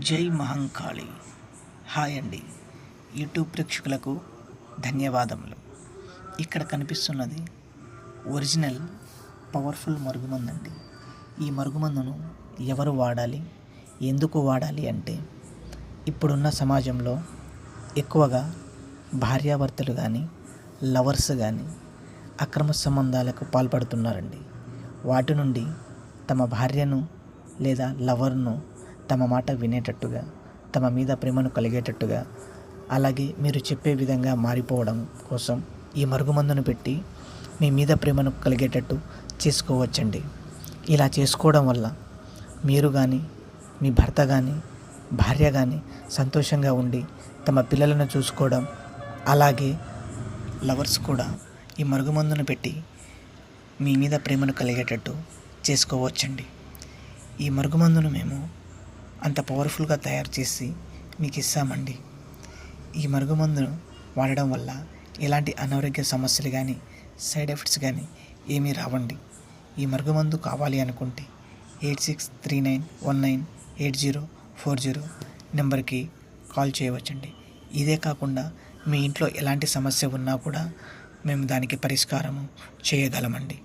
జై మహంకాళి. హాయ్ అండి, యూట్యూబ్ ప్రేక్షకులకు ధన్యవాదములు. ఇక్కడ కనిపిస్తున్నది ఒరిజినల్ పవర్ఫుల్ మరుగుమందండి. ఈ మరుగుమందును ఎవరు వాడాలి, ఎందుకు వాడాలి అంటే, ఇప్పుడున్న సమాజంలో ఎక్కువగా భార్యాభర్తలు కానీ, లవర్స్ కానీ అక్రమ సంబంధాలకు పాల్పడుతున్నారండి. వాటి నుండి తమ భార్యను లేదా లవర్ను తమ మాట వినేటట్టుగా, తమ మీద ప్రేమను కలిగేటట్టుగా, అలాగే మీరు చెప్పే విధంగా మారిపోవడం కోసం ఈ మరుగుమందును పెట్టి మీ మీద ప్రేమను కలిగేటట్టు చేసుకోవచ్చండి. ఇలా చేసుకోవడం వల్ల మీరు కానీ, మీ భర్త కానీ, భార్య కానీ సంతోషంగా ఉండి తమ పిల్లలను చూసుకోవడం, అలాగే లవర్స్ కూడా ఈ మరుగుమందును పెట్టి మీ మీద ప్రేమను కలిగేటట్టు చేసుకోవచ్చండి. ఈ మరుగుమందును మేము అంత పవర్ఫుల్గా తయారు చేసి మీకు ఇస్తామండి. ఈ మరుగుమందును వాడడం వల్ల ఎలాంటి అనారోగ్య సమస్యలు కానీ, సైడ్ ఎఫెక్ట్స్ కానీ ఏమీ రావండి. ఈ మరుగుమందు కావాలి అనుకుంటే 8639198040 నెంబర్కి కాల్ చేయవచ్చండి. ఇదే కాకుండా మీ ఇంట్లో ఎలాంటి సమస్య ఉన్నా కూడా మేము దానికి పరిష్కారము చేయగలమండి.